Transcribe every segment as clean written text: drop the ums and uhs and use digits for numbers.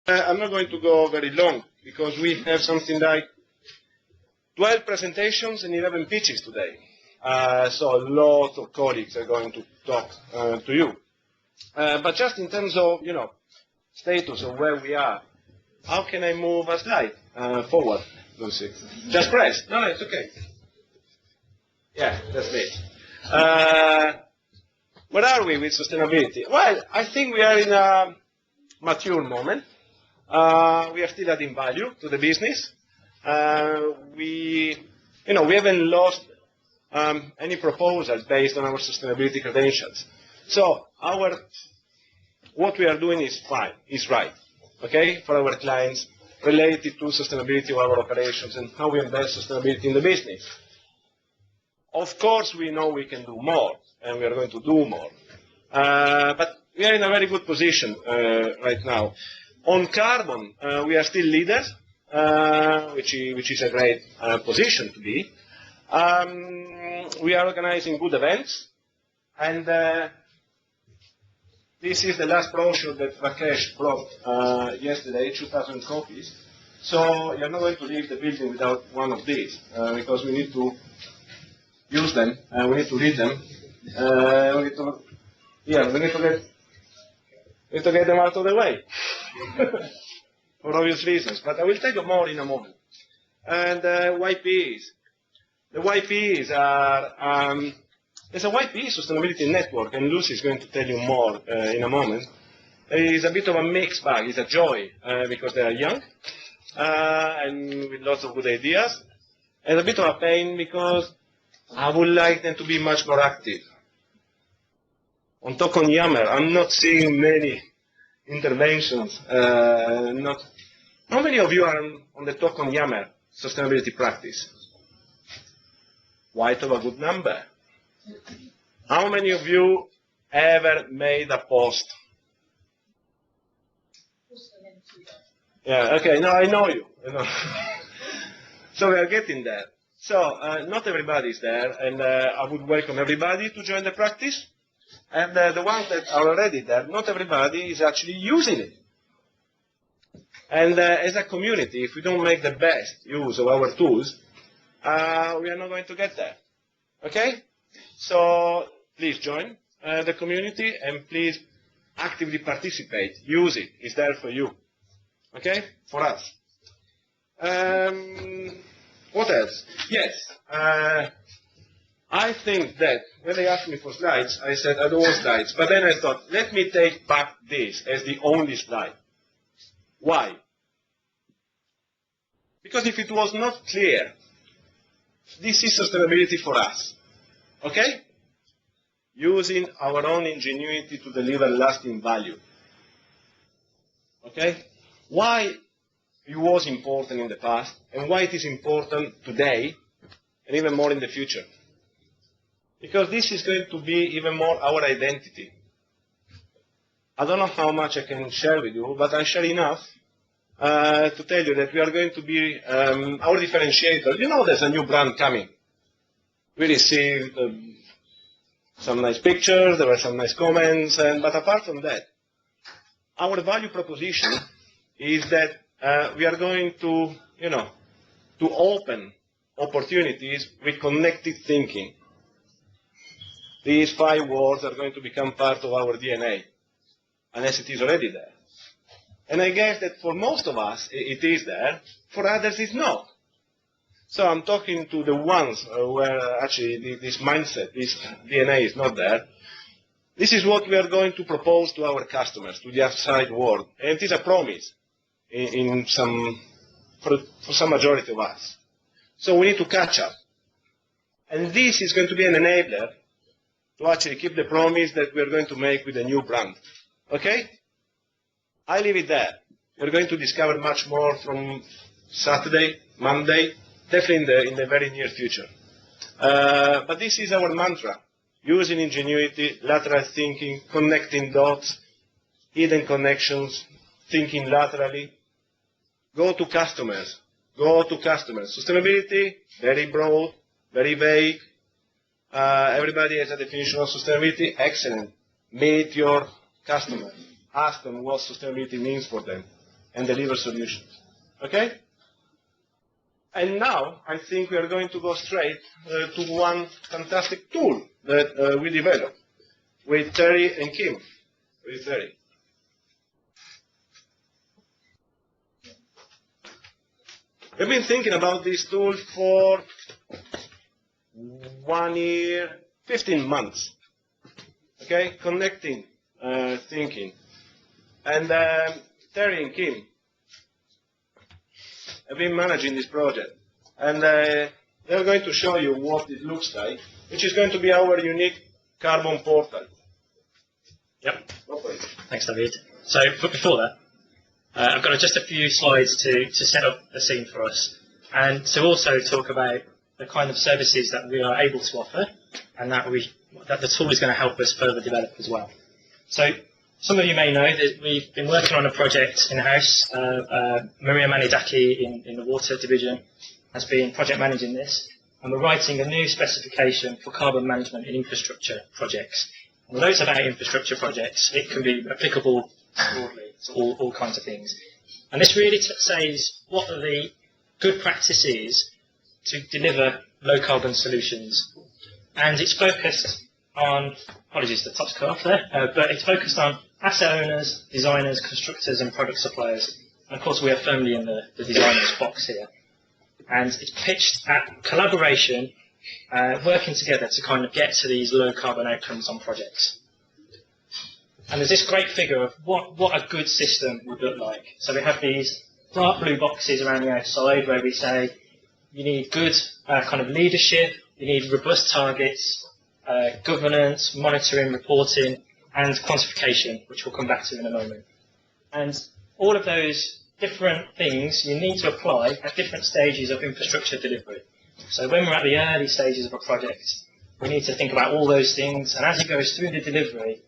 I'm not going to go very long because we have something like 12 presentations and 11 pitches today. So a lot of colleagues are going to talk to you. But just in terms of, status of where we are, how can I move a slide forward, Lucy? Just press. No, it's okay. Yeah, that's it. Where are we with sustainability? Well, I think we are in a mature moment. We are still adding value to the business. We haven't lost any proposals based on our sustainability credentials. So what we are doing is fine, is right, okay, for our clients related to sustainability of our operations and how we embed sustainability in the business. Of course, we know we can do more, and we are going to do more. But we are in a very good position right now. On carbon, we are still leaders, which is a great position to be. We are organizing good events, and this is the last brochure that Rakesh brought yesterday, 2,000 copies. So you're not going to leave the building without one of these, because we need to use them, we need to read them. We need to get them out of the way, for obvious reasons. But I will tell you more in a moment. And YPs. The YPs are, there's a YP sustainability network, and Lucy is going to tell you more in a moment. It's a bit of a mixed bag. It's a joy because they are young and with lots of good ideas, and a bit of a pain because I would like them to be much more active. On Talk on Yammer, I'm not seeing many interventions. How many of you are on the Talk on Yammer sustainability practice? Quite of a good number. How many of you ever made a post? Yeah, okay, no, I know you. So we are getting there. So not everybody is there, and I would welcome everybody to join the practice. And the ones that are already there, not everybody is actually using it. And as a community, if we don't make the best use of our tools, we are not going to get there. Okay? So please join the community, and please actively participate. Use it. It's there for you. Okay? For us. What else? Yes. I think that when they asked me for slides, I said, I don't want slides. But then I thought, let me take back this as the only slide. Why? Because if it was not clear, this is sustainability for us. Okay? Using our own ingenuity to deliver lasting value. Okay? Why it was important in the past, and why it is important today, and even more in the future. Because this is going to be even more our identity. I don't know how much I can share with you, but I share enough to tell you that we are going to be our differentiator. You know there's a new brand coming. We received some nice pictures, there were some nice comments, but apart from that, our value proposition is that we are going to, to open opportunities with connected thinking. These 5 words are going to become part of our DNA, unless it is already there. And I guess that for most of us, it is there. For others, it's not. So I'm talking to the ones where actually this mindset, this DNA is not there. This is what we are going to propose to our customers, to the outside world. And it is a promise for some majority of us. So we need to catch up. And this is going to be an enabler to actually keep the promise that we are going to make with a new brand. Okay? I leave it there. We're going to discover much more from Saturday, Monday, definitely in the very near future. But this is our mantra. Using ingenuity, lateral thinking, connecting dots, hidden connections, thinking laterally. Go to customers. Go to customers. Sustainability, very broad, very vague. Everybody has a definition of sustainability. Excellent. Meet your customers. Ask them what sustainability means for them. and deliver solutions. Okay? And now I think we are going to go straight to one fantastic tool that we developed with Terry and Kim. With Terry. We've been thinking about this tool for 1 year, 15 months. Okay, connecting, thinking. And Terry and Kim have been managing this project. And they're going to show you what it looks like, which is going to be our unique carbon portal. Yep. Thanks, David. So before that, I've got just a few slides to set up the scene for us, and to also talk about the kind of services that we are able to offer, and that the tool is going to help us further develop as well. So some of you may know that we've been working on a project in-house. Maria Manidaki in the water division has been project managing this, and we're writing a new specification for carbon management in infrastructure projects. And although it's about infrastructure projects, it can be applicable broadly to all kinds of things. And this really says what are the good practices to deliver low carbon solutions. And it's focused on, apologies, the top's cut off there, but it's focused on asset owners, designers, constructors and product suppliers. And of course we are firmly in the designers box here. And it's pitched at collaboration, working together to kind of get to these low carbon outcomes on projects. And there's this great figure of what a good system would look like. So we have these dark blue boxes around the outside where we say you need good kind of leadership, you need robust targets, governance, monitoring, reporting, and quantification, which we'll come back to in a moment. And all of those different things you need to apply at different stages of infrastructure delivery. So when we're at the early stages of a project, we need to think about all those things, and as it goes through the delivery,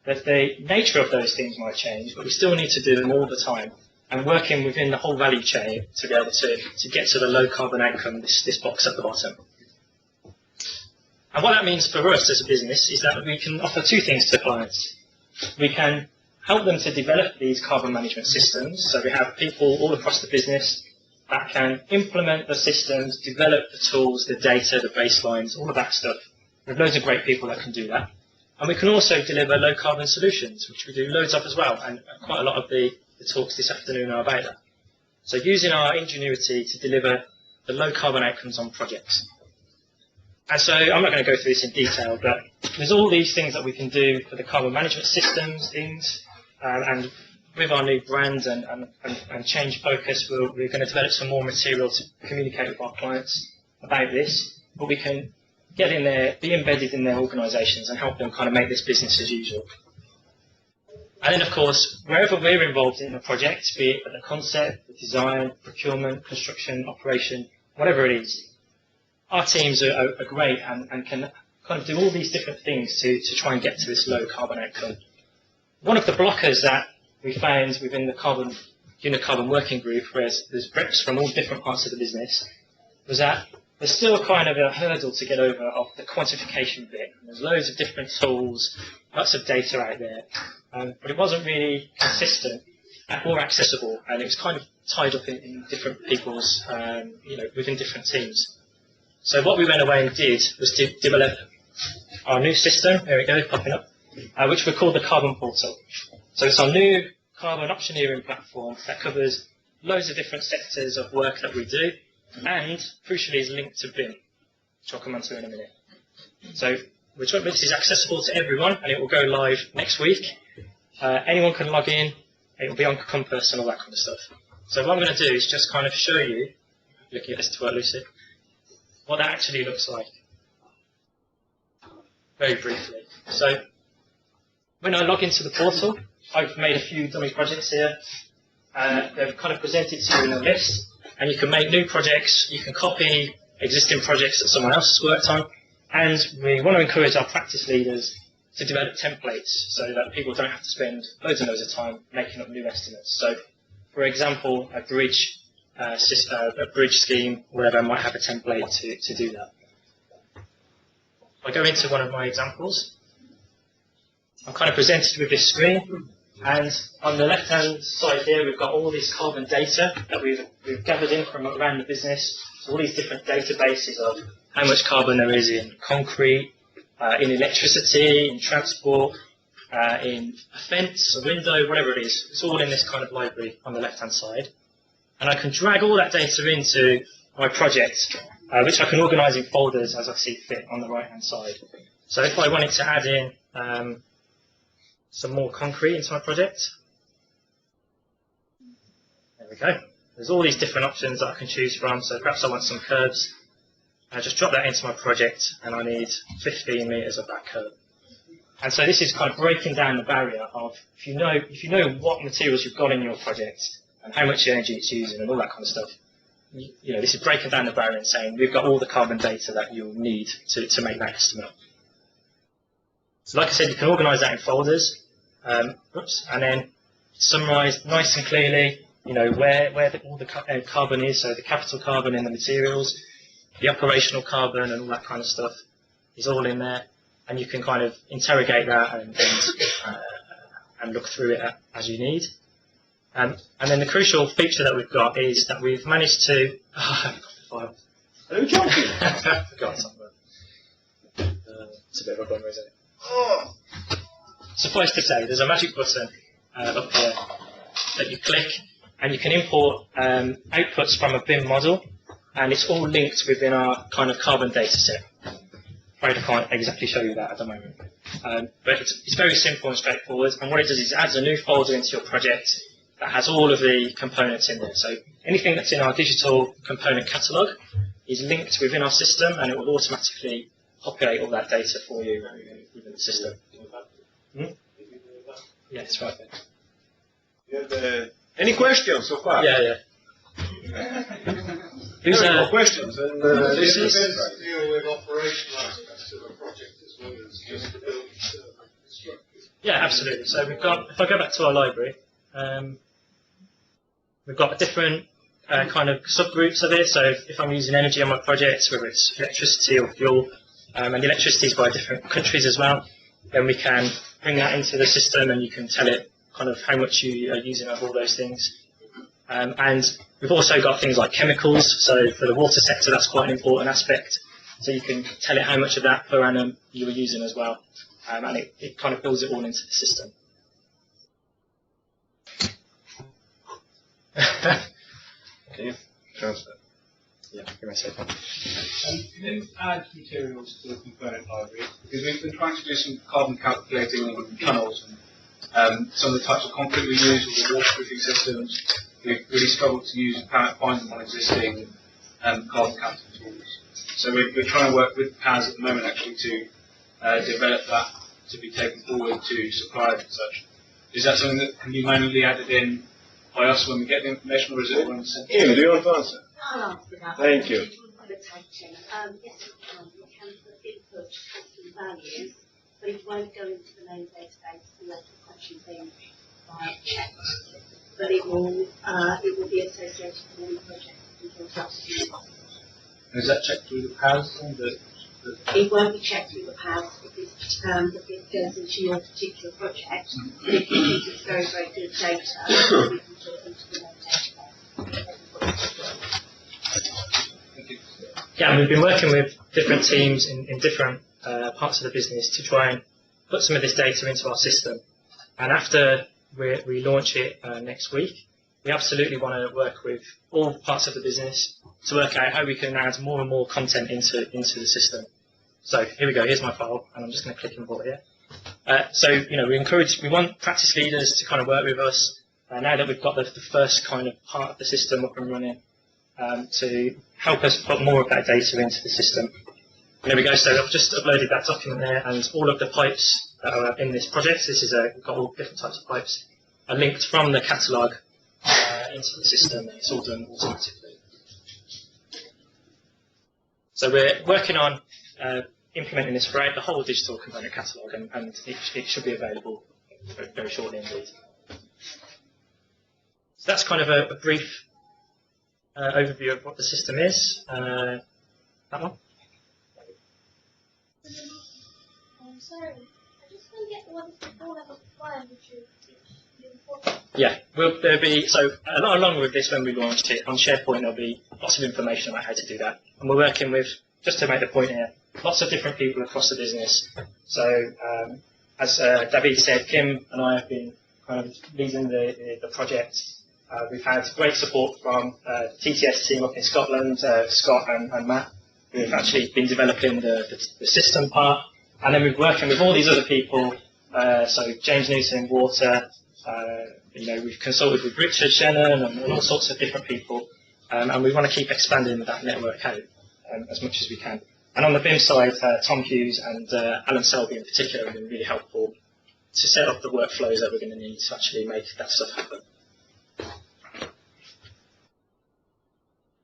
that the nature of those things might change, but we still need to do them all the time, and working within the whole value chain to be able to get to the low carbon outcome, this box at the bottom. And what that means for us as a business is that we can offer two things to clients. We can help them to develop these carbon management systems, so we have people all across the business that can implement the systems, develop the tools, the data, the baselines, all of that stuff. We have loads of great people that can do that. And we can also deliver low carbon solutions, which we do loads of as well, and quite a lot of the talks this afternoon are about that. So using our ingenuity to deliver the low carbon outcomes on projects. And so I'm not going to go through this in detail, but there's all these things that we can do for the carbon management systems, and with our new brand and change focus, we're going to develop some more material to communicate with our clients about this, but we can get in there, be embedded in their organisations and help them kind of make this business as usual. And then, of course, wherever we're involved in a project, be it at the concept, the design, procurement, construction, operation, whatever it is, our teams are great and can kind of do all these different things to try and get to this low carbon outcome. One of the blockers that we found within the unit carbon working group, where there's reps from all different parts of the business, was that there's still kind of a hurdle to get over of the quantification bit. There's loads of different tools, lots of data out there, but it wasn't really consistent or accessible, and it was kind of tied up in different people's, within different teams. So what we went away and did was to develop our new system, there we go, popping up, which we call the Carbon Portal. So it's our new carbon optioneering platform that covers loads of different sectors of work that we do, and crucially is linked to BIM, which I'll come on to in a minute. So this is accessible to everyone, and it will go live next week. Anyone can log in, it will be on Compass and all that kind of stuff. So what I'm going to do is just kind of show you, looking at this to work, Lucy, what that actually looks like, very briefly. So when I log into the portal, I've made a few dummy projects here. They're kind of presented to you in a list, and you can make new projects, you can copy existing projects that someone else has worked on, and we want to encourage our practice leaders to develop templates so that people don't have to spend loads and loads of time making up new estimates. So, for example, a bridge scheme, whatever, might have a template to do that. If I go into one of my examples, I'm kind of presented with this screen, And on the left-hand side here, we've got all this carbon data that we've gathered in from around the business. So all these different databases of how much carbon there is in concrete, in electricity, in transport, in a fence, a window, whatever it is. It's all in this kind of library on the left-hand side. And I can drag all that data into my project, which I can organise in folders as I see fit on the right-hand side. So if I wanted to add in some more concrete into my project, there we go. There's all these different options that I can choose from. So perhaps I want some curbs. I just drop that into my project, and I need 15 metres of that curb. And so this is kind of breaking down the barrier of if you know what materials you've got in your project and how much energy it's using and all that kind of stuff. You know, this is breaking down the barrier and saying we've got all the carbon data that you'll need to make that estimate. So like I said, you can organise that in folders, and then summarise nice and clearly, you know, where all the carbon is, so the capital carbon in the materials, the operational carbon and all that kind of stuff is all in there, and you can kind of interrogate that and look through it as you need. And then the crucial feature that we've got is that we've managed to... Are you joking? I forgot something. It's a bit of a bummer, isn't it? Oh. Suffice to say, there's a magic button up here that you click, and you can import outputs from a BIM model, and it's all linked within our kind of carbon data set. Afraid I can't exactly show you that at the moment. But it's very simple and straightforward, and what it does is it adds a new folder into your project that has all of the components in there. So anything that's in our digital component catalogue is linked within our system, and it will automatically populate all that data for you within the system. Yeah, it's right there. Any questions so far? Yeah. Who's more questions? And this is deal with operational aspects of a project as well as just the building structure. Yeah, absolutely. So we've got, if I go back to our library, we've got different kind of subgroups of it. So if I'm using energy on my project, whether it's electricity or fuel, and the electricity is by different countries as well, then we can bring that into the system and you can tell it kind of how much you are using of all those things. And we've also got things like chemicals. So for the water sector, that's quite an important aspect. So you can tell it how much of that per annum you were using as well. And it kind of builds it all into the system. Can you transfer? Yeah, give me a second. Can you add materials to the component library? Because we've been trying to do some carbon calculating on tunnels and some of the types of concrete we use, or the waterproofing systems. We've really struggled to use find them on existing carbon capture tools. So we're trying to work with PAS at the moment actually to develop that to be taken forward to suppliers and such. Is that something that can be manually added in by us when we get the information, or is it when sent? Ian, do you want to answer? I'll answer that. Thank you. Yes, we can. We can put input custom values, but it won't go into the main database unless the question's been checked. But it will be associated with any project And is that checked through the PAS? It won't be checked through the PAS if it goes into your particular project. But if you think it's very, very good data, we can put it into the main database. Yeah, we've been working with different teams in different parts of the business to try and put some of this data into our system. And after we launch it next week, we absolutely want to work with all parts of the business to work out how we can add more and more content into the system. So here we go, here's my file, and I'm just going to click import here. So, you know, we want practice leaders to kind of work with us now that we've got the first kind of part of the system up and running, to help us put more of that data into the system. There we go, so I've just uploaded that document there, and all of the pipes that are in this project, we've got all different types of pipes, are linked from the catalogue into the system, and it's all done automatically. So we're working on implementing this throughout the whole digital component catalogue, and it should be available very, very shortly indeed. So that's kind of a brief overview of what the system is. That one? Sorry, I just want to get the one before level 5, which is Yeah, there'll be, so along with this, when we launched it on SharePoint, there'll be lots of information about how to do that. And we're working with, just to make the point here, lots of different people across the business. So as David said, Kim and I have been kind of leading the project. We've had great support from the TTS team up in Scotland, Scott and Matt, who have actually been developing the system part. And then we're working with all these other people, so James Newton in Water, we've consulted with Richard Shannon and all sorts of different people, and we want to keep expanding that network out as much as we can. And on the BIM side, Tom Hughes and Alan Selby in particular have been really helpful to set up the workflows that we're going to need to actually make that stuff happen.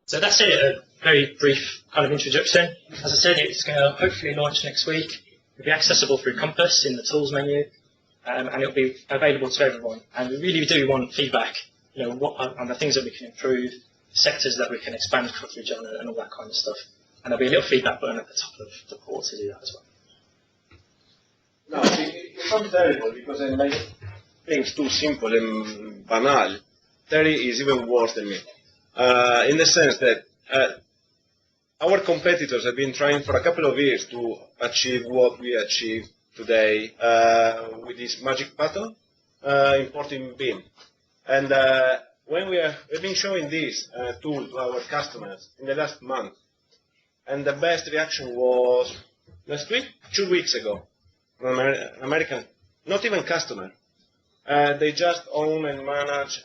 So that's it, a very brief kind of introduction. As I said, it's going to hopefully launch next week. It'll be accessible through Compass in the tools menu, and it'll be available to everyone. And we really do want feedback, what on the things that we can improve, sectors that we can expand coverage on, and all that kind of stuff. And there'll be a little feedback button at the top of the port to do that as well. No, it's not terrible because I make things too simple and banal. Terry is even worse than me. In the sense that our competitors have been trying for a couple of years to achieve what we achieved today with this magic button, importing BIM. And when we've been showing this tool to our customers in the last month, and the best reaction was last week, 2 weeks ago, from an American, not even customer. They just own and manage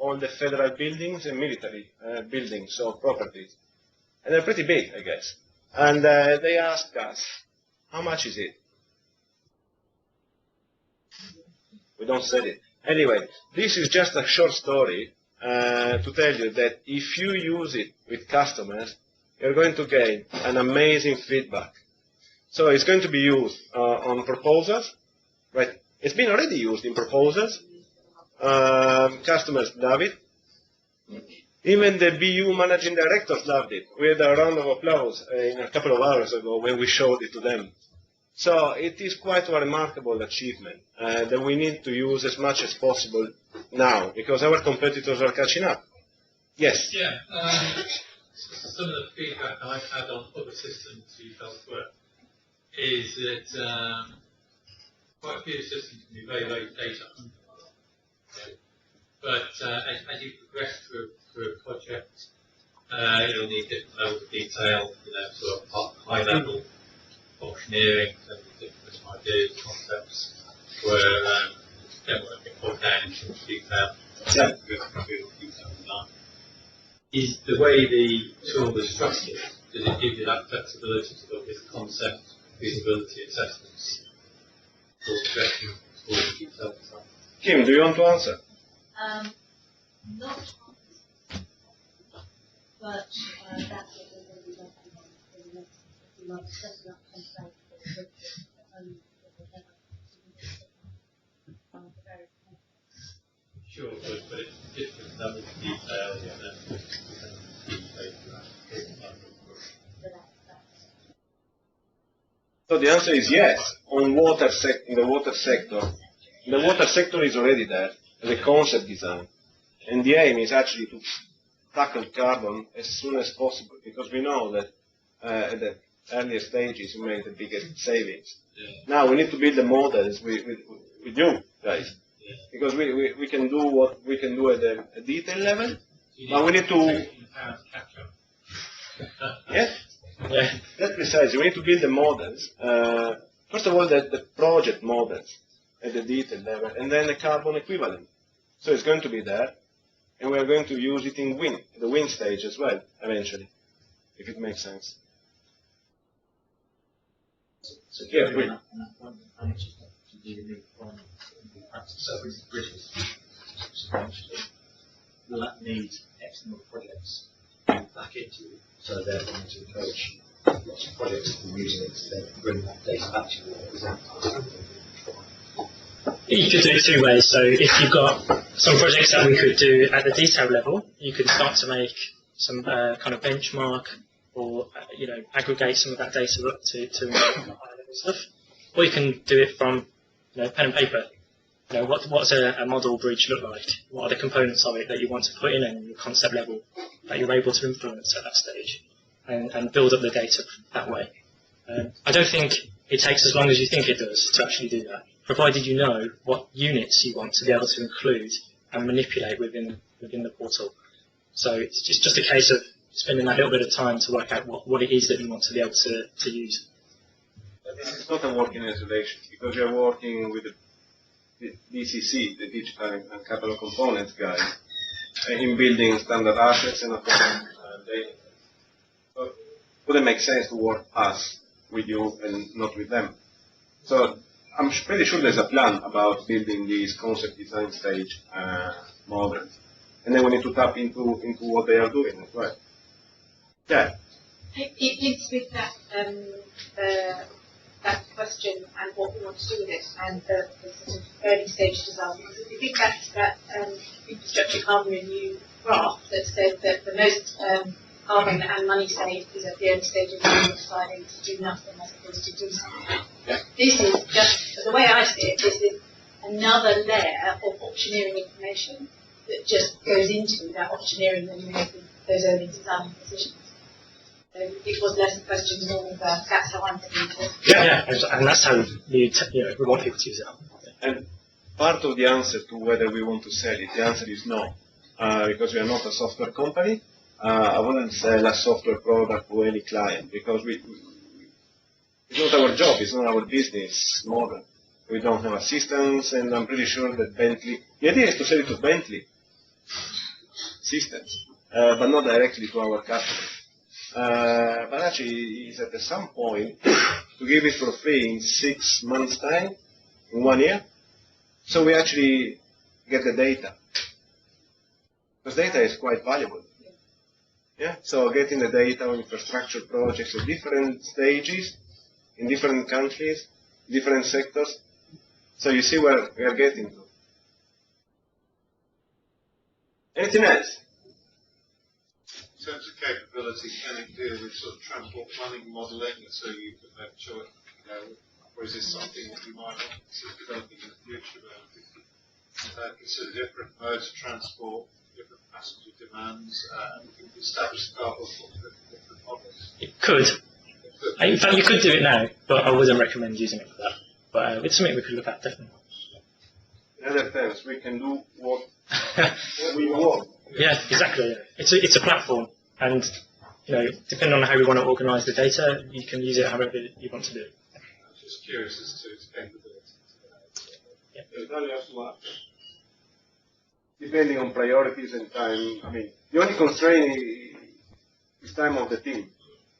all the federal buildings and military buildings, so properties. And they're pretty big, I guess. And they asked us, how much is it? We don't sell it. Anyway, this is just a short story to tell you that if you use it with customers, you're going to gain an amazing feedback. So it's going to be used on proposals, right? It's been already used in proposals. Customers love it. Even the BU managing directors loved it. We had a round of applause in a couple of hours ago when we showed it to them. So it is quite a remarkable achievement that we need to use as much as possible now because our competitors are catching up. Yes? Yeah. Some of the feedback I've had on other systems used elsewhere is that quite a few systems can be very, very data hungry. But as you progress through a project, you'll need different levels of detail, sort of high-level auctioneering, and different ideas, concepts, where you don't want to get bogged down in too much detail. Detail design. Is the way the tool is structured, does it give you that flexibility to look at concept, feasibility assessments, or stretching for detail design? Kim, do you want to answer? Not but that's what we're going to be working on for the next few months, setting up templates for the budget and whatever the various concepts. Sure, but it's different levels of detail, and then So the answer is yes. On in the water sector, the water sector is already there as a concept design, and the aim is actually to tackle carbon as soon as possible because we know that at the earlier stages we make the biggest savings. Yeah. Now we need to build the models with you guys because we can do what we can do at a detail level, but we need to. Yes. Yeah. That's precisely. We need to build the models. First of all, the project models at the detail level, and then the carbon equivalent. So it's going to be there, and we are going to use it in the wind stage as well, eventually, if it makes sense. So Yeah, how much is that do you need from the practice service bridges? Will that need external projects back into it? So therefore to encourage lots of projects to be using it to then bring that data back to you? Is that You could do it two ways. So if you've got some projects that we could do at the detail level, you could start to make some kind of benchmark or aggregate some of that data up to higher level stuff. Or you can do it from pen and paper. what's a model bridge look like? What are the components of it that you want to put in and your concept level that you're able to influence at that stage, and build up the data that way. I don't think it takes as long as you think it does to actually do that, provided you know what units you want to be able to include and manipulate within the portal. So it's just a case of spending that little bit of time to work out what it is that you want to be able to use. But this is not a work in isolation, because you're working with the DCC, the Digital and Capital Components guys, in building standard assets and data. So it wouldn't make sense to work us with you and not with them. So I'm pretty sure there's a plan about building these concept design stage models. And then we need to tap into what they are doing as well. Yeah. It links with that question and what we want to do with it, and the sort of early stage design. Because if you think back to that infrastructure carbon review graph that said that the most carbon and money saved is at the early stages of deciding to do nothing as opposed to do something. Yeah. This is just, the way I see it, this is another layer of optioneering information that just goes into that optioneering when you make those early design decisions. So it was less a question and more of a, that's how I'm thinking. Yeah, and that's how we want people to use it. And part of the answer to whether we want to sell it, the answer is no. Because we are not a software company. I wouldn't sell a software product to any client, because it's not our job, it's not our business model. We don't have assistants, and I'm pretty sure that Bentley, the idea is to sell it to Bentley systems, but not directly to our customers. But actually, it's at some point to give it for free in 6 months' time, in 1 year. So we actually get the data. Because data is quite valuable. Yeah. So getting the data on infrastructure projects at different stages, in different countries, different sectors. So you see where we are getting to. Anything else? In terms of capability, can it deal with sort of transport planning modelling, so you can make sure, or is this something that you might want to develop in the future, where consider different modes of transport, different passenger demands, and you can establish the carbon footprint of different models? It could. In fact, you could do it now, but I wouldn't recommend using it for that. But it's something we could look at, definitely. In other terms, we can do what we want. Yeah, exactly. Yeah. It's a platform, and depending on how we want to organise the data, you can use it however you want to do it. I'm just curious as to its capability. There's not just much. Depending on priorities and time, I mean, the only constraint is time of the team.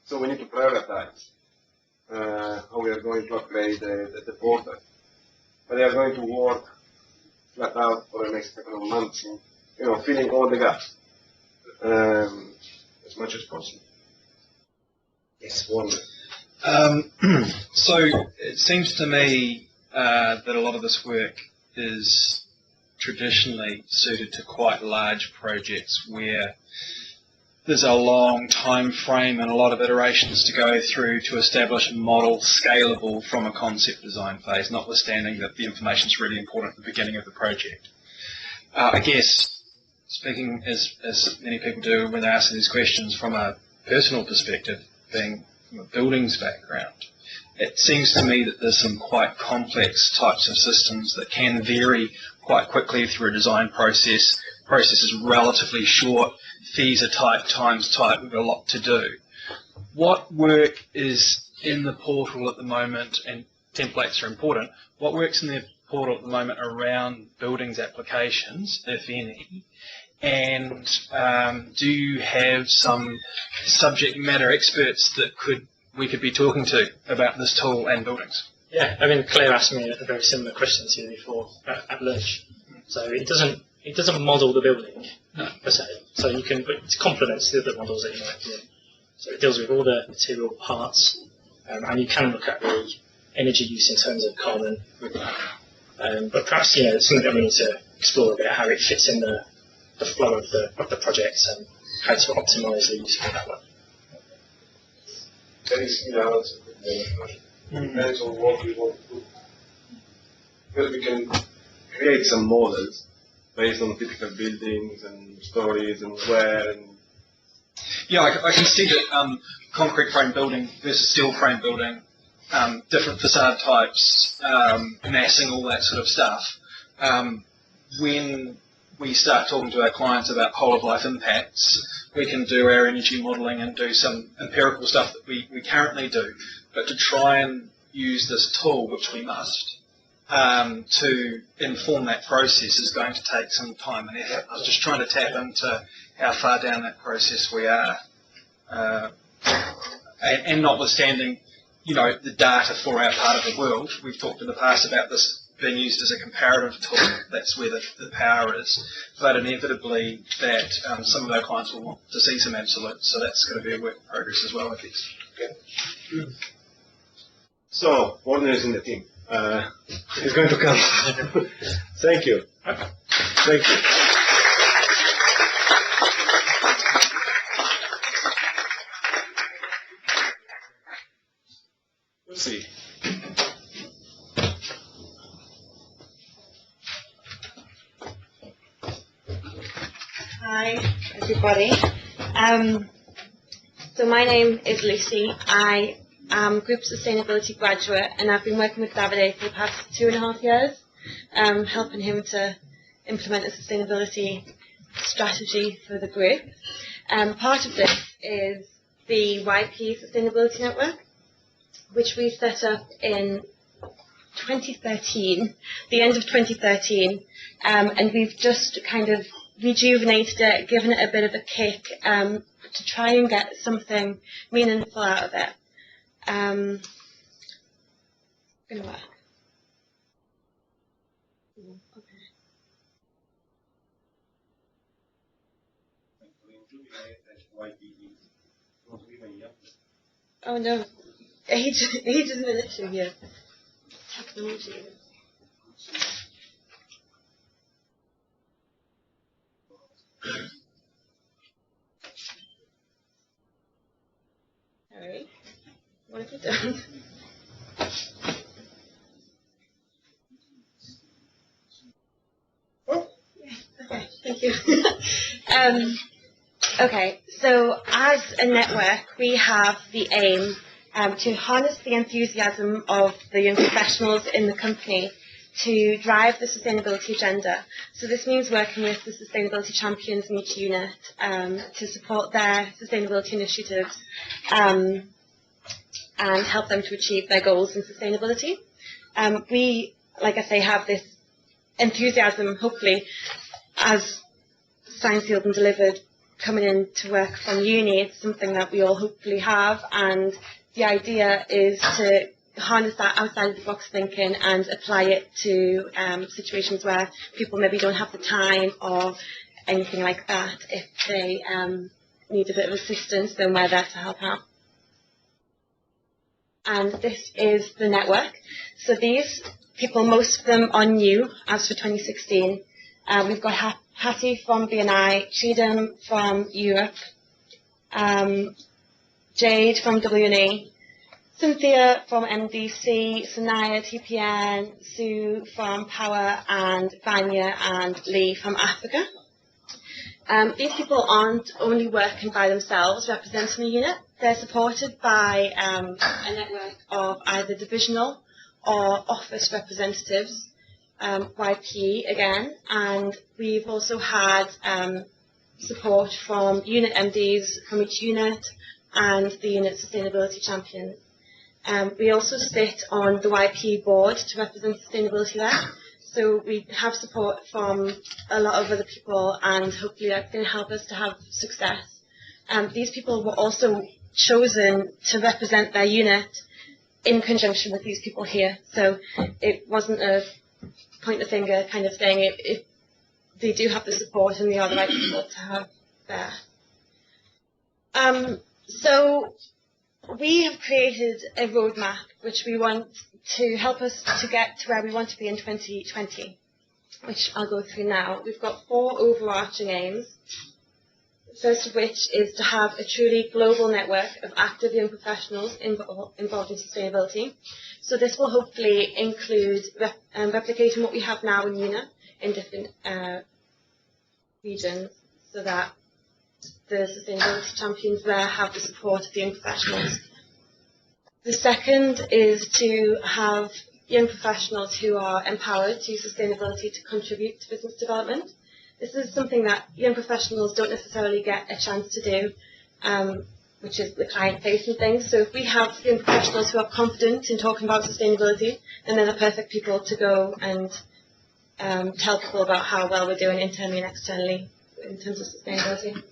So we need to prioritize how we are going to upgrade the portal. But they are going to work flat out for the next couple of months, filling all the gaps as much as possible. Yes, one. So it seems to me that a lot of this work is traditionally suited to quite large projects where there's a long time frame and a lot of iterations to go through to establish a model scalable from a concept design phase, notwithstanding that the information is really important at the beginning of the project. I guess, speaking as many people do when they're asking these questions from a personal perspective, being from a buildings background, it seems to me that there's some quite complex types of systems that can vary quite quickly through a design process. Process is relatively short, fees are tight, time's tight, we've got a lot to do. What work is in the portal at the moment, and templates are important, what works in the portal at the moment around buildings applications, if any, and do you have some subject matter experts that we could be talking to about this tool and buildings? Yeah, I mean, Claire asked me a very similar question to you before at lunch. So it doesn't model the building per se. So you can, but it complements the other models that you might do. So it deals with all the material parts, and you can look at the energy use in terms of carbon with that. But perhaps it's something that we need to explore a bit, how it fits in the flow of the project and how to optimise the use of that one. That is, it's a good question. Depends on what we want to do. Because we can create some models based on typical buildings and stories and where and Yeah, I can see that concrete frame building versus steel frame building, different facade types, massing, all that sort of stuff. When we start talking to our clients about whole of life impacts, we can do our energy modelling and do some empirical stuff that we currently do. But to try and use this tool, which we must, to inform that process is going to take some time and effort. I was just trying to tap into how far down that process we are. And notwithstanding, the data for our part of the world, we've talked in the past about this being used as a comparative tool. That's where the power is. But inevitably, that some of our clients will want to see some absolutes, so that's going to be a work in progress as well, I guess. Okay. So, ordinaries in the team. It's going to come. Thank you. Thank you. Let's see. Hi, everybody. So my name is Lucy. I am a Group Sustainability graduate, and I've been working with Davide for the past 2.5 years, helping him to implement a sustainability strategy for the group. Part of this is the YP Sustainability Network, which we set up in 2013, the end of 2013, and we've just kind of rejuvenated it, given it a bit of a kick to try and get something meaningful out of it. Gonna work. Okay. Oh no, age isn't an issue here. Technology. Alright, what have you done? Oh, yes, okay, thank you. Okay, so as a network, we have the aim to harness the enthusiasm of the young professionals in the company to drive the sustainability agenda. So this means working with the sustainability champions in each unit to support their sustainability initiatives and help them to achieve their goals in sustainability. We, like I say, have this enthusiasm, hopefully, as signed, sealed and delivered, coming in to work from uni. It's something that we all hopefully have, and the idea is to harness that outside of the box thinking and apply it to situations where people maybe don't have the time or anything like that. If they need a bit of assistance, then we're there to help out. And this is the network. So these people, most of them are new as for 2016. We've got Hattie from BNI, Tridham from Europe, Jade from WNE, Cynthia from MDC, Sanaya TPN, Sue from Power, and Vanya and Lee from Africa. These people aren't only working by themselves, representing a unit. They're supported by a network of either divisional or office representatives, YP again, and we've also had support from unit MDs from each unit and the unit sustainability champions. We also sit on the YP board to represent sustainability there. So we have support from a lot of other people, and hopefully that's going to help us to have success. These people were also chosen to represent their unit in conjunction with these people here. So it wasn't a point the finger kind of thing. They do have the support, and they are the right people to have there. So we have created a roadmap which we want to help us to get to where we want to be in 2020, which I'll go through now. We've got 4 overarching aims. first of which is to have a truly global network of active young professionals involved in sustainability. So this will hopefully include replicating what we have now in UNA in different regions, so that the sustainability champions there have the support of the young professionals. The second is to have young professionals who are empowered to sustainability to contribute to business development. This is something that young professionals don't necessarily get a chance to do, which is the client-facing thing. So if we have young professionals who are confident in talking about sustainability, then they're the perfect people to go and tell people about how well we're doing internally and externally in terms of sustainability.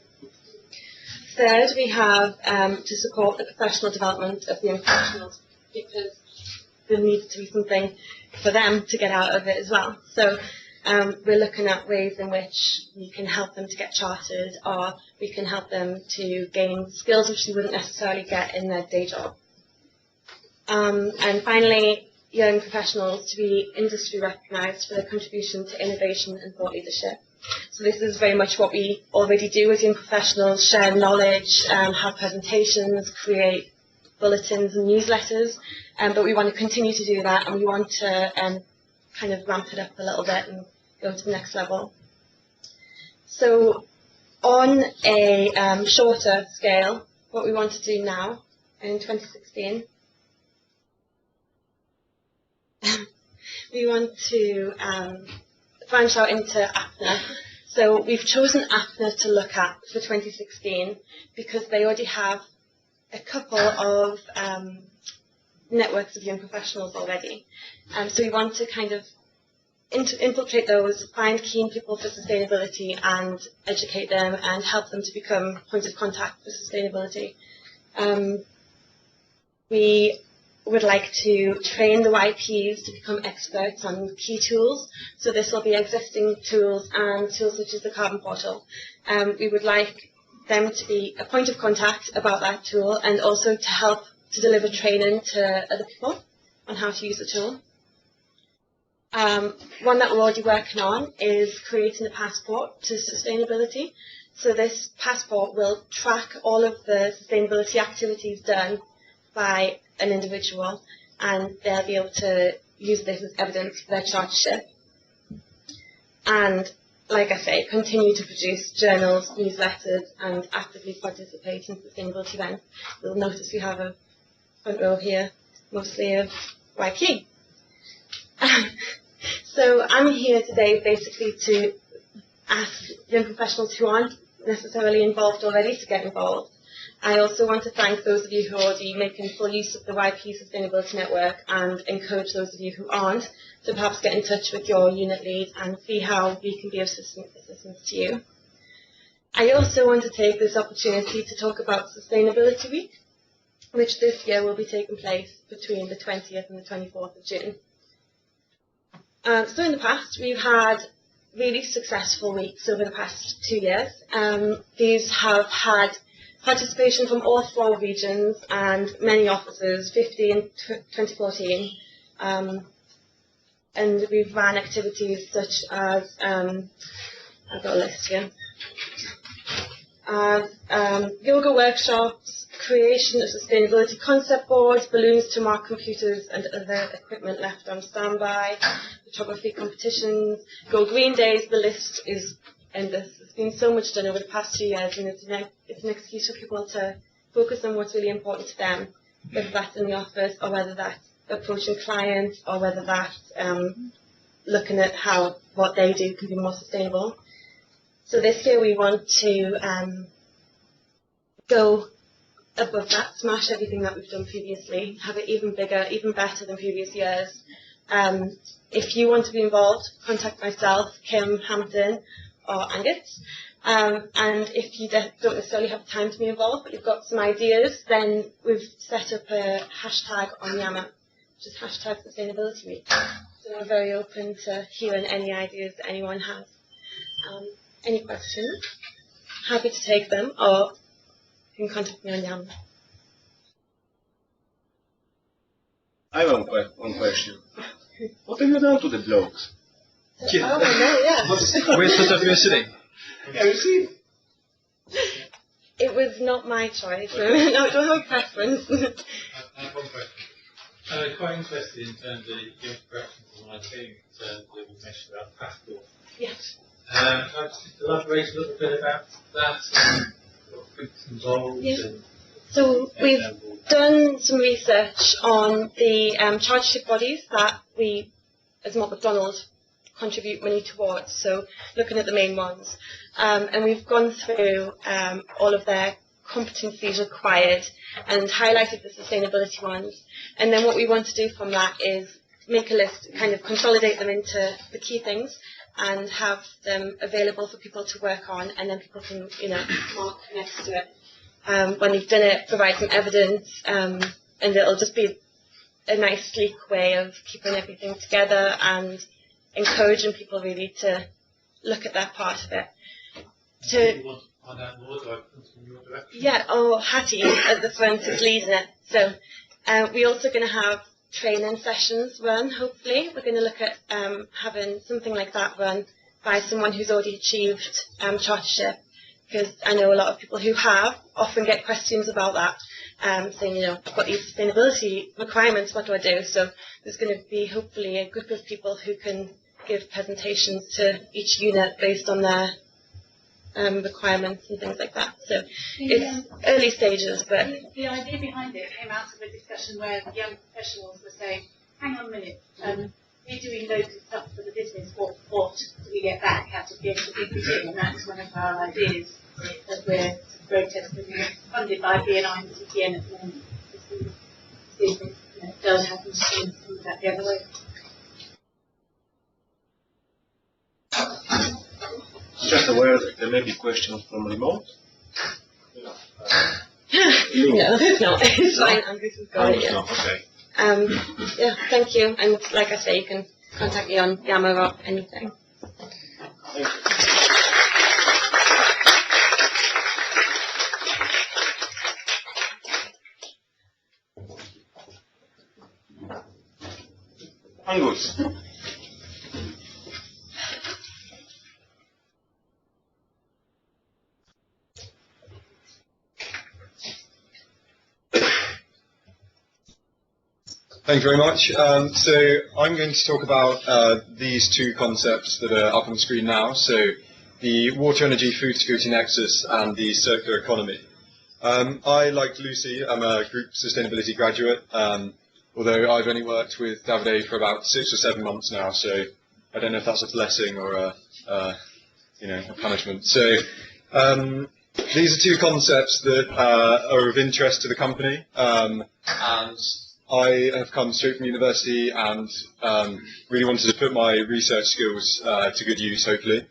Third, we have to support the professional development of the young professionals, because there needs to be something for them to get out of it as well. So we're looking at ways in which we can help them to get chartered, or we can help them to gain skills which they wouldn't necessarily get in their day job. And finally, young professionals to be industry recognised for their contribution to innovation and thought leadership. So this is very much what we already do as young professionals: share knowledge, have presentations, create bulletins and newsletters, but we want to continue to do that, and we want to kind of ramp it up a little bit and go to the next level. So on a shorter scale, what we want to do now in 2016, we want to branch out into APNA. So we've chosen APNA to look at for 2016 because they already have a couple of networks of young professionals already. So we want to kind of infiltrate those, find keen people for sustainability and educate them and help them to become points of contact for sustainability. We would like to train the YPs to become experts on key tools. So this will be existing tools and tools such as the Carbon Portal. We would like them to be a point of contact about that tool, and also to help to deliver training to other people on how to use the tool. One that we're already working on is creating a passport to sustainability. So this passport will track all of the sustainability activities done by an individual, and they'll be able to use this as evidence for their chartership. And like I say, continue to produce journals, newsletters, and actively participate in sustainability events. You'll notice we have a front row here, mostly of YP. So I'm here today basically to ask young professionals who aren't necessarily involved already to get involved. I also want to thank those of you who are already making full use of the YP Sustainability Network, and encourage those of you who aren't to perhaps get in touch with your unit lead and see how we can be of assistance to you. I also want to take this opportunity to talk about Sustainability Week, which this year will be taking place between the 20th and the 24th of June. So in the past, we've had really successful weeks over the past 2 years. These have had participation from all 4 regions and many offices, 50 in 2014. And we've ran activities such as, I've got a list here, yoga workshops, creation of sustainability concept boards, balloons to mark computers and other equipment left on standby, photography competitions, Go Green Days. The list is endless. There's been so much done over the past 2 years, and it's an excuse for people to focus on what's really important to them, whether that's in the office, or whether that's approaching clients, or whether that's looking at how what they do can be more sustainable. So this year we want to go above that, smash everything that we've done previously, have it even bigger, even better than previous years. If you want to be involved, contact myself, Kim Hampton, or Angus. And if you don't necessarily have time to be involved, but you've got some ideas, then we've set up a hashtag on Yammer, which is hashtag Sustainability Week. So we're very open to hearing any ideas that anyone has. Any questions? Happy to take them, or you can contact me on Yammer. I have one question. What have you done to the blogs? Oh, no, yeah. Where's the diversity? Yeah, you see. It was not my choice. So I don't have a preference. I have one question. Quite interested in terms of the interactions with my team, in terms of you mentioned about practical. Yes. Can I just elaborate a little bit about that and what it's involved? Yeah. And So we've done some research on the chartership bodies that we, as McDonald, contribute money towards. So looking at the main ones, and we've gone through all of their competencies required and highlighted the sustainability ones. And then what we want to do from that is make a list, kind of consolidate them into the key things and have them available for people to work on, and then people can, mark next to it. When they've done it, provide some evidence, and it'll just be a nice, sleek way of keeping everything together and encouraging people really to look at that part of it. if you want to find out more, do I come from your direction? Yeah, Hattie at the front is leading it. So we're also going to have training sessions run, hopefully. We're going to look at having something like that run by someone who's already achieved chartership, because I know a lot of people who have often get questions about that, saying, I've got these sustainability requirements, what do I do? So there's going to be hopefully a group of people who can give presentations to each unit based on their requirements and things like that. So it's early stages, but The idea behind it came out of a discussion where young professionals were saying, hang on a minute, we're doing loads of stuff for the business, what do we get back out of the extra big we do? And that's one of our ideas that we're protesting. We're funded by BNI and CTN at the moment to see if it does happen to see some of that the other way. Just aware that there may be questions from remote. no, it's not. It's fine. Angus has got it. No, okay. Yeah, thank you. And like I say, you can contact me on Yammer or anything. Thank you. Angus. Thank you very much. So I'm going to talk about these two concepts that are up on the screen now. So the water, energy, food security nexus and the circular economy. I, like Lucy, am a group sustainability graduate, although I've only worked with Davide for about 6 or 7 months now, so I don't know if that's a blessing or a punishment. So these are two concepts that are of interest to the company, and I have come straight from university and really wanted to put my research skills to good use, hopefully.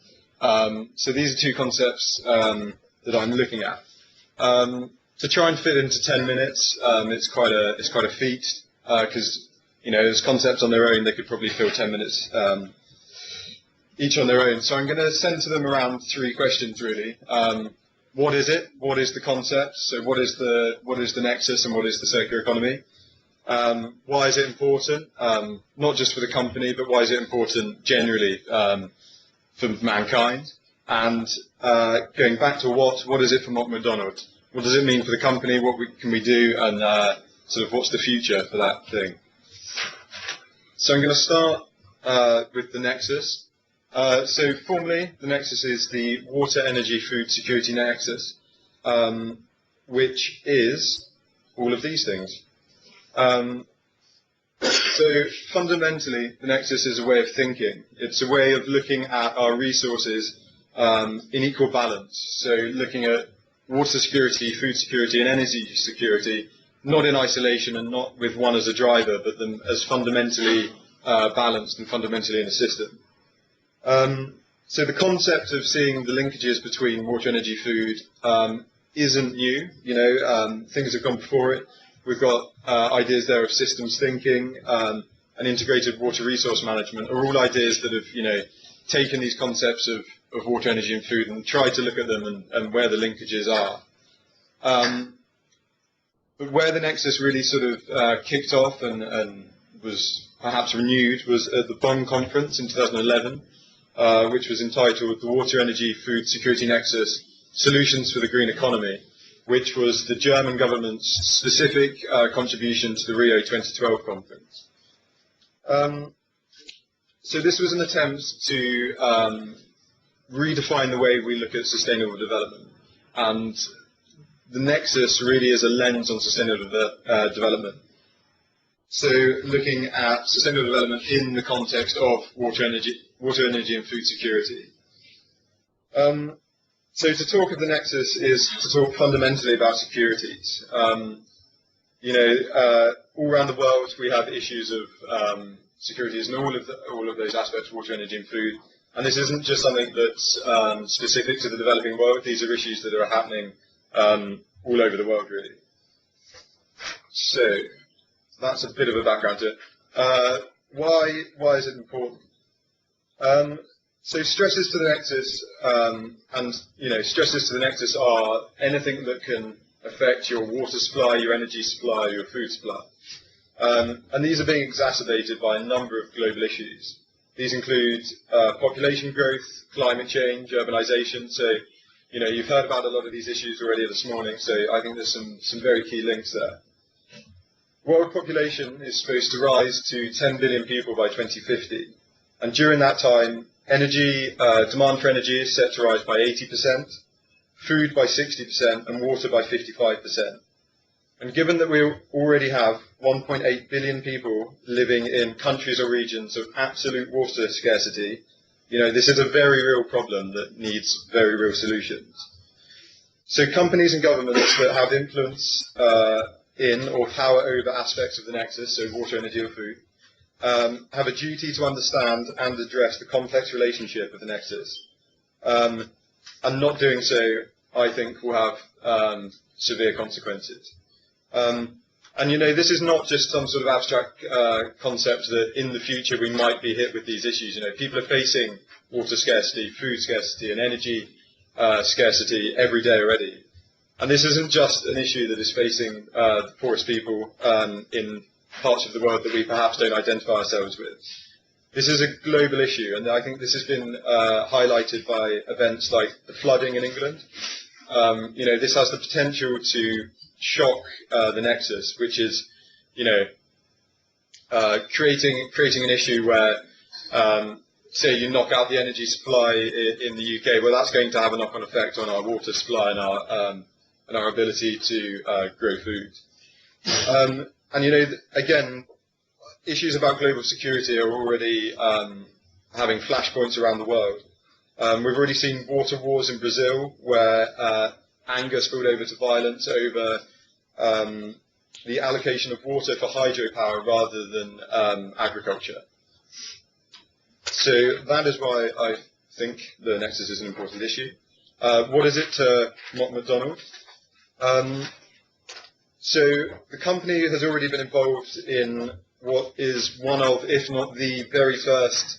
So these are two concepts that I'm looking at. To try and fit into 10 minutes, it's quite a feat, because as concepts on their own, they could probably fill 10 minutes each on their own. So I'm going to centre them around 3 questions, really. What is it? What is the concept? So what is the nexus and what is the circular economy? Why is it important? Not just for the company, but why is it important generally for mankind? And going back to what is it for McDonald? What does it mean for the company? What can we do? And sort of what's the future for that thing? So I'm going to start with the nexus. So formally, the nexus is the water, energy, food security nexus, which is all of these things. So fundamentally, the nexus is a way of thinking. It's a way of looking at our resources in equal balance. So looking at water security, food security, and energy security, not in isolation and not with one as a driver, but them as fundamentally balanced and fundamentally in a system. So the concept of seeing the linkages between water, energy, food isn't new. Things have gone before it. We've got ideas there of systems thinking and integrated water resource management are all ideas that have, taken these concepts of water, energy and food and tried to look at them and where the linkages are. But where the nexus really sort of kicked off and was perhaps renewed was at the Bonn conference in 2011, which was entitled The Water, Energy, Food Security Nexus, Solutions for the Green Economy. which was the German government's specific contribution to the Rio 2012 conference. So this was an attempt to redefine the way we look at sustainable development, and the nexus really is a lens on sustainable development. So looking at sustainable development in the context of water, energy and food security. So to talk of the nexus is to talk fundamentally about securities. You know, all around the world we have issues of securities in all of those aspects, water, energy and food. And this isn't just something that's specific to the developing world. These are issues that are happening all over the world, really. So that's a bit of a background to it. Why is it important? So stresses to the nexus, and you know, stresses to the nexus are anything that can affect your water supply, your energy supply, your food supply. And these are being exacerbated by a number of global issues. These include population growth, climate change, urbanisation. So, you know, you've heard about a lot of these issues already this morning, so I think there's some very key links there. World population is supposed to rise to 10 billion people by 2050. And during that time, demand for energy is set to rise by 80%, food by 60%, and water by 55%. And given that we already have 1.8 billion people living in countries or regions of absolute water scarcity, you know, this is a very real problem that needs very real solutions. So companies and governments that have influence in or power over aspects of the nexus, so water, energy or food, have a duty to understand and address the complex relationship of the nexus. And not doing so, I think, will have severe consequences. And you know, this is not just some sort of abstract concept that in the future we might be hit with these issues. You know, people are facing water scarcity, food scarcity, and energy scarcity every day already. And this isn't just an issue that is facing the poorest people in parts of the world that we perhaps don't identify ourselves with. This is a global issue, and I think this has been highlighted by events like the flooding in England. You know, this has the potential to shock the nexus, which is, you know, creating an issue where, say, you knock out the energy supply in the UK. Well, that's going to have a knock-on effect on our water supply and our ability to grow food. And you know, again, issues about global security are already having flashpoints around the world. We've already seen water wars in Brazil, where anger spilled over to violence over the allocation of water for hydropower rather than agriculture. So that is why I think the nexus is an important issue. What is it to Mott MacDonald? So the company has already been involved in what is one of, if not the very first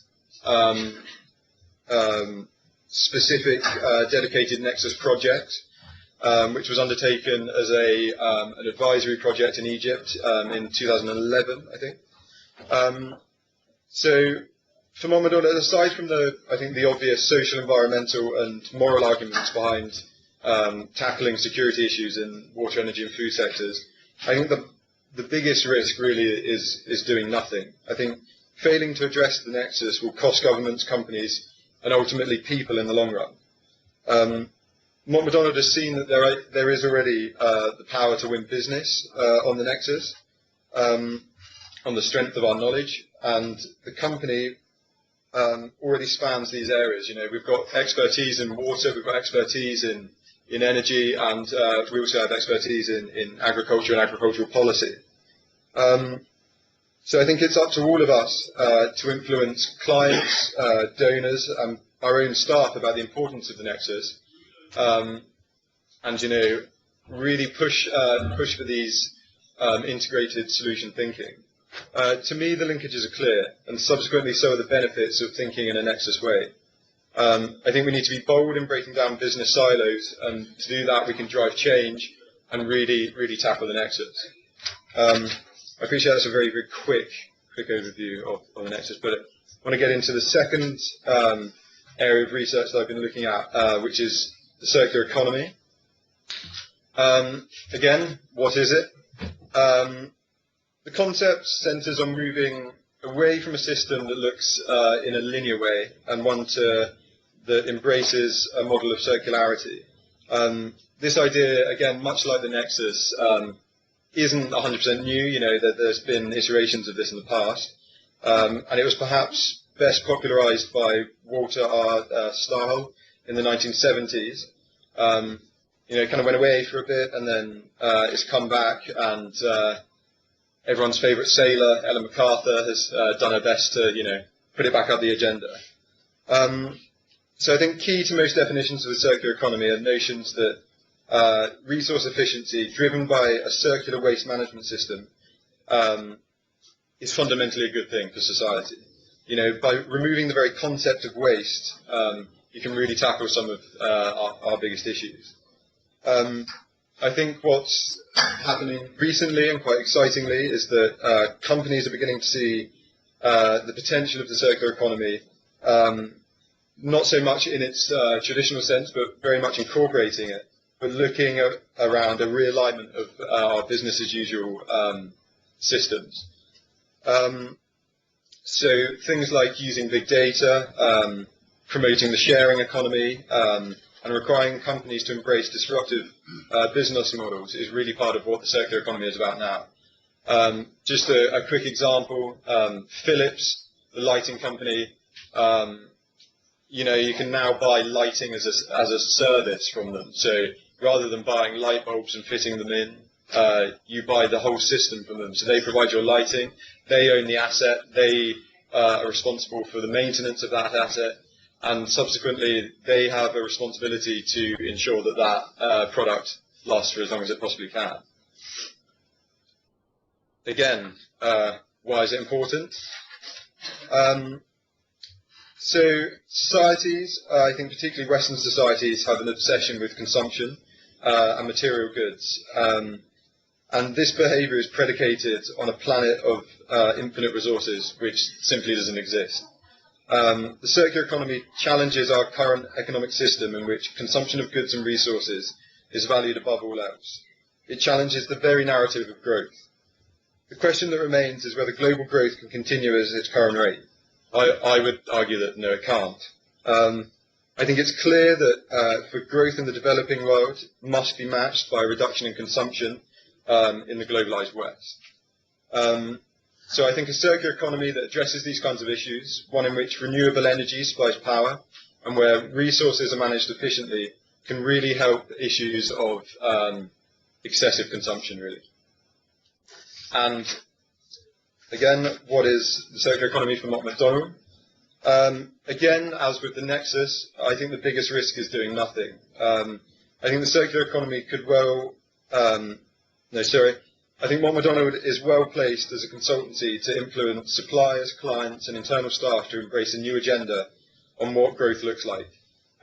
specific dedicated Nexus project, which was undertaken as an advisory project in Egypt in 2011, I think. So for Mott MacDonald, aside from the obvious social, environmental and moral arguments behind tackling security issues in water, energy and food sectors, I think the biggest risk really is doing nothing. I think failing to address the nexus will cost governments, companies and ultimately people in the long run. Mott MacDonald has seen that there is already the power to win business on the nexus, on the strength of our knowledge, and the company already spans these areas. You know, we've got expertise in water, we've got expertise in energy, and we also have expertise in agriculture and agricultural policy. So I think it's up to all of us to influence clients, donors, and our own staff about the importance of the nexus, and you know, really push for these integrated solution thinking. To me, the linkages are clear, and subsequently so are the benefits of thinking in a nexus way. I think we need to be bold in breaking down business silos, and to do that we can drive change and really tackle the nexus. I appreciate that's a very quick overview of the nexus, but I want to get into the second area of research that I've been looking at, which is the circular economy. Again, what is it? The concept centres on moving away from a system that looks in a linear way and one that embraces a model of circularity. This idea, again, much like the Nexus, isn't 100% new. You know, there's been iterations of this in the past, and it was perhaps best popularised by Walter R. Stahl in the 1970s. You know, it kind of went away for a bit, and then it's come back, and everyone's favourite sailor, Ellen MacArthur, has done her best to, you know, put it back up the agenda. So I think key to most definitions of the circular economy are notions that resource efficiency driven by a circular waste management system is fundamentally a good thing for society. You know, by removing the very concept of waste, you can really tackle some of our biggest issues. I think what's happening recently and quite excitingly is that companies are beginning to see the potential of the circular economy, not so much in its traditional sense, but very much incorporating it, but looking around a realignment of our business as usual systems. So things like using big data, promoting the sharing economy, and requiring companies to embrace disruptive business models is really part of what the circular economy is about now. Just a quick example, Philips, the lighting company, you know, you can now buy lighting as a service from them. So rather than buying light bulbs and fitting them in, you buy the whole system from them. So they provide your lighting, they own the asset, they are responsible for the maintenance of that asset, and subsequently they have a responsibility to ensure that that product lasts for as long as it possibly can. Again, why is it important? So societies, I think particularly Western societies, have an obsession with consumption and material goods. And this behaviour is predicated on a planet of infinite resources, which simply doesn't exist. The circular economy challenges our current economic system in which consumption of goods and resources is valued above all else. It challenges the very narrative of growth. The question that remains is whether global growth can continue at its current rate. I would argue that no, it can't. I think it's clear that for growth in the developing world must be matched by a reduction in consumption in the globalized West. So I think a circular economy that addresses these kinds of issues, one in which renewable energy supplies power and where resources are managed efficiently, can really help issues of excessive consumption, really. And again, what is the circular economy for Mott MacDonald? Again, as with the Nexus, I think the biggest risk is doing nothing. I think the circular economy could well... I think Mott MacDonald is well placed as a consultancy to influence suppliers, clients and internal staff to embrace a new agenda on what growth looks like.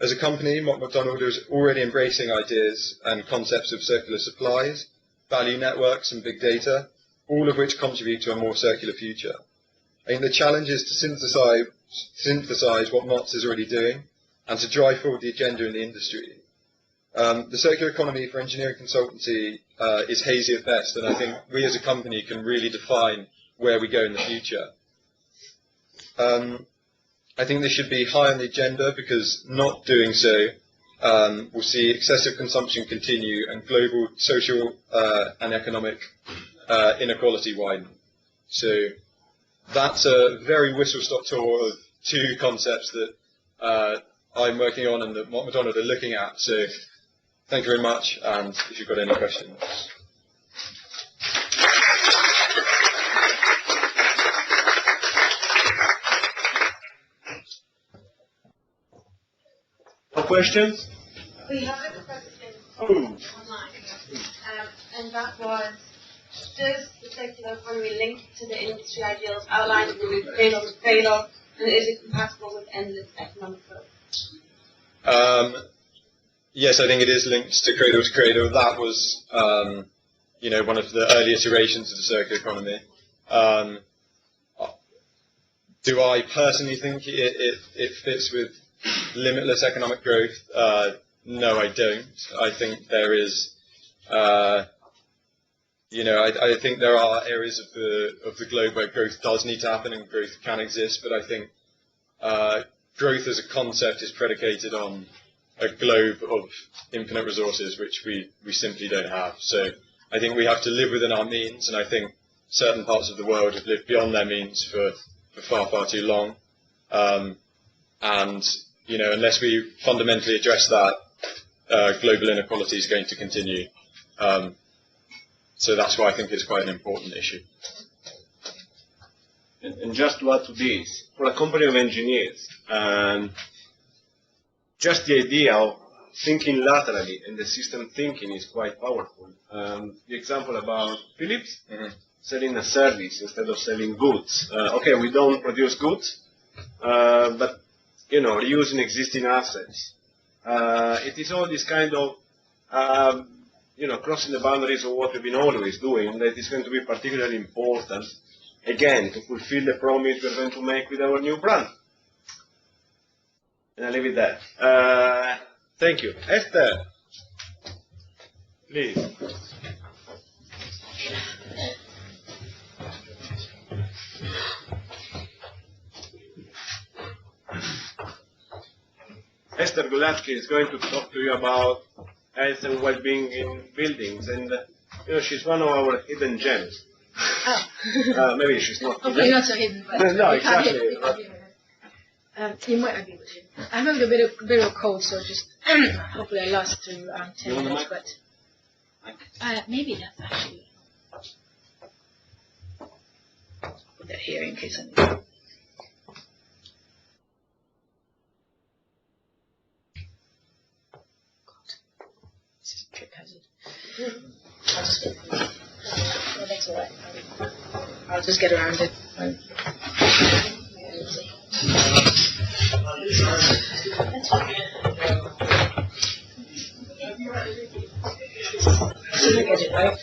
As a company, Mott MacDonald is already embracing ideas and concepts of circular supplies, value networks and big data, all of which contribute to a more circular future. I think the challenge is to synthesize what Mott's is already doing and to drive forward the agenda in the industry. The circular economy for engineering consultancy is hazy at best, and I think we as a company can really define where we go in the future. I think this should be high on the agenda because not doing so will see excessive consumption continue and global social and economic inequality widen. So that's a very whistle-stop tour of two concepts that I'm working on and that Mott MacDonald are looking at. So thank you very much, and if you've got any questions. No questions? We have a question Oh. online, and that was, does the circular economy link to the industry ideals outlined in the Cradle to Cradle, and is it compatible with endless economic growth? Yes, I think it is linked to Cradle to Cradle. That was, one of the early iterations of the circular economy. Do I personally think it fits with limitless economic growth? No, I don't. I think there is I think there are areas of the globe where growth does need to happen and growth can exist, but I think growth as a concept is predicated on a globe of infinite resources, which we simply don't have. So I think we have to live within our means, and I think certain parts of the world have lived beyond their means for far, far too long. Unless we fundamentally address that, global inequality is going to continue. So that's why I think it's quite an important issue. And just to add to this, for a company of engineers, just the idea of thinking laterally and the system thinking is quite powerful. The example about Philips selling a service instead of selling goods. Okay, we don't produce goods, but reusing existing assets. It is all this kind of crossing the boundaries of what we've been always doing that is going to be particularly important, again, to fulfill the promise we're going to make with our new brand. And I'll leave it there. Thank you. Esther, please. Esther Gulatsky is going to talk to you about health and well-being in buildings, and she's one of our hidden gems. Oh. Maybe she's not hidden. Hopefully not so hidden, but No, exactly. You might not be able to. I'm having a bit of a cold, so just hopefully I last through 10 minutes. But maybe that's actually put that here in case I need. Well, that's all right. I'll just get around it. That's okay. Look at it, right?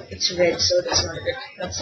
It's red, so that's not good. That's